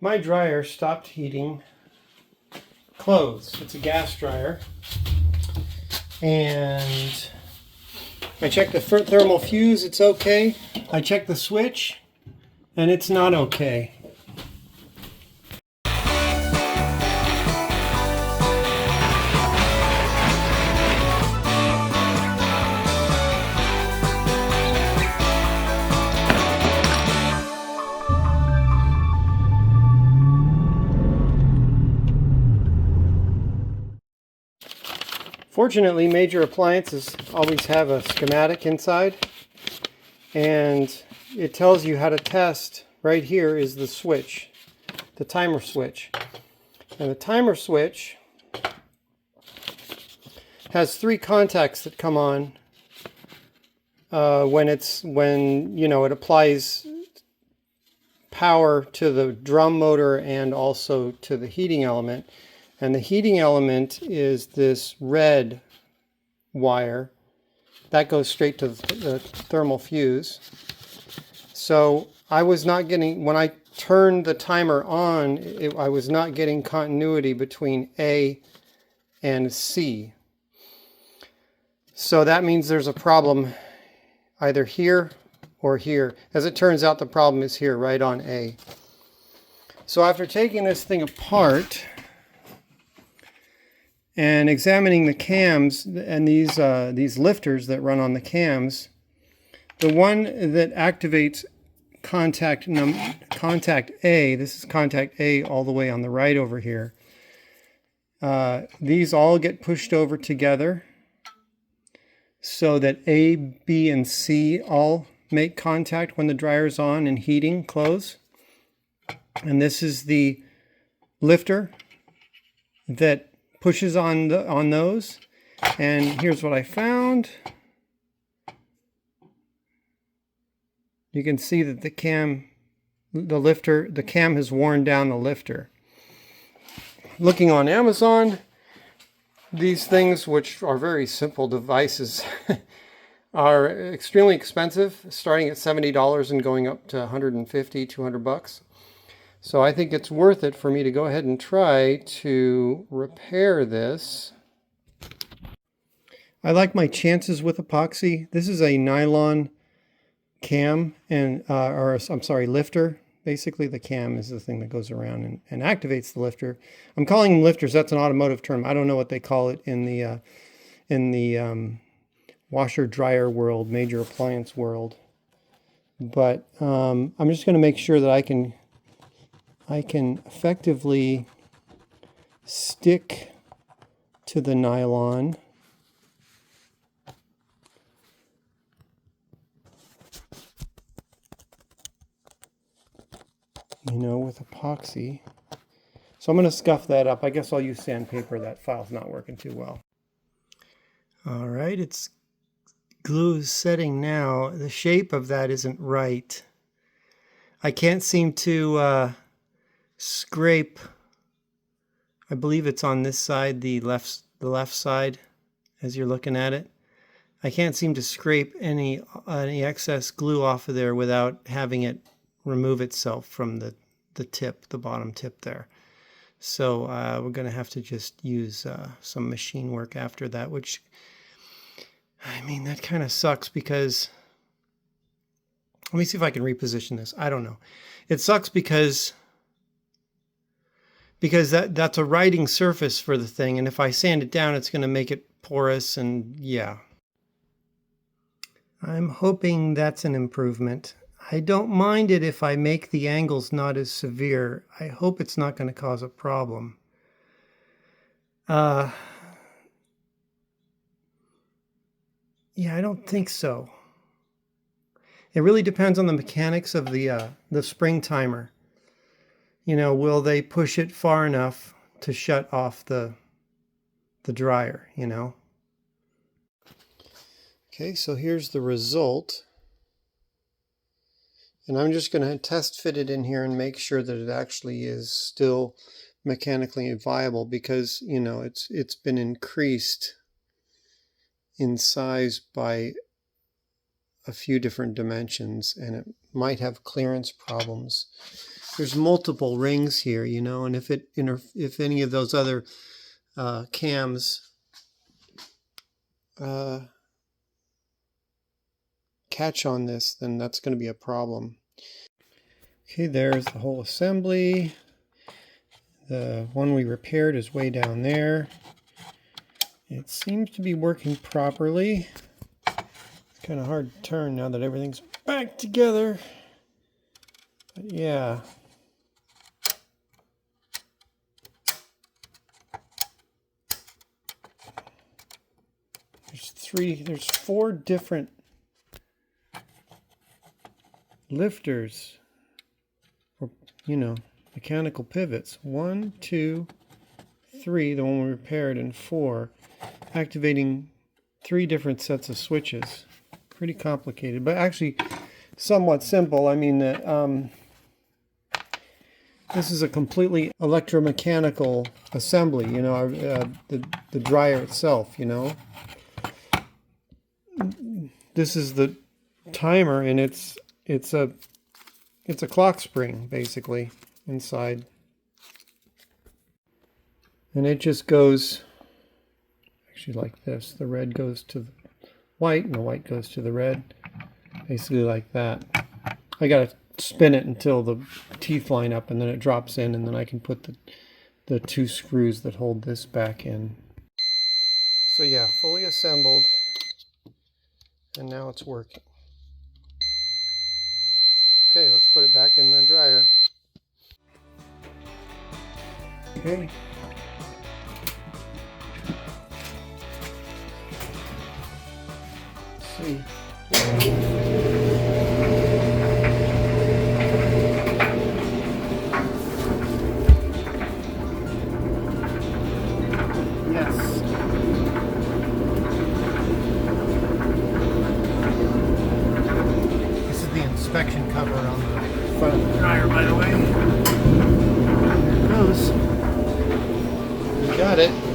My dryer stopped heating clothes. It's a gas dryer. And I checked the thermal fuse, it's okay. I checked the switch, and it's not okay. Fortunately, major appliances always have a schematic inside, and it tells you how to test. Right here is the switch, the timer switch. And the timer switch has 3 contacts that come on when it applies power to the drum motor and also to the heating element. And the heating element is this red wire that goes straight to the thermal fuse. So I was not getting, when I turned the timer on, I was not getting continuity between A and C. So that means there's a problem either here or here. As it turns out, the problem is here, right on A. So after taking this thing apart and examining the cams and these lifters that run on the cams, the one that activates contact A, this is contact A all the way on the right over here, these all get pushed over together so that A, B, and C all make contact when the dryer's on and heating clothes. And this is the lifter that pushes on those. And here's what I found. You can see that the cam has worn down the lifter. Looking on Amazon, these things, which are very simple devices, are extremely expensive, starting at $70 and going up to $150, $200. So I think it's worth it for me to go ahead and try to repair this. I like my chances with epoxy. This is a nylon cam and lifter. Basically the cam is the thing that goes around and activates the lifter. I'm calling them lifters. That's an automotive term. I don't know what they call it in the washer dryer world, major appliance world. But I'm just going to make sure that I can effectively stick to the nylon. With epoxy. So I'm going to scuff that up. I guess I'll use sandpaper. That file's not working too well. All right, it's glue setting now. The shape of that isn't right. I can't seem to scrape. I believe it's on this side, the left side, as you're looking at it. I can't seem to scrape any excess glue off of there without having it remove itself from the tip, the bottom tip there. So we're going to have to just use some machine work after that, which, I mean, that kind of sucks because, let me see if I can reposition this. I don't know. It sucks because that's a writing surface for the thing, and if I sand it down, it's going to make it porous, and yeah. I'm hoping that's an improvement. I don't mind it if I make the angles not as severe. I hope it's not going to cause a problem. Yeah, I don't think so. It really depends on the mechanics of the spring timer. Will they push it far enough to shut off the dryer, Okay, so here's the result. And I'm just going to test fit it in here and make sure that it actually is still mechanically viable, because it's been increased in size by a few different dimensions and it might have clearance problems. there's multiple rings here, you know, and if any of those other cams catch on this, then that's going to be a problem. Okay, there's the whole assembly. The one we repaired is way down there. It seems to be working properly. It's kind of hard to turn now that everything's back together. But yeah. There's 4 different lifters, or, you know, mechanical pivots. 1, 2, 3, the one we repaired, and 4, activating 3 different sets of switches. Pretty complicated, but actually somewhat simple. I mean, this is a completely electromechanical assembly, you know, the dryer itself, you know. This is the timer, and it's a clock spring basically inside, and it just goes actually like this. The red goes to the white, and the white goes to the red, basically like that. I gotta spin it until the teeth line up, and then it drops in, and then I can put the 2 screws that hold this back in. So yeah, fully assembled, and now it's working. Okay, let's put it back in the dryer. Okay. Let's see. Yes. This is the inspection cover on the front of the dryer, by the way. There it goes. We got it.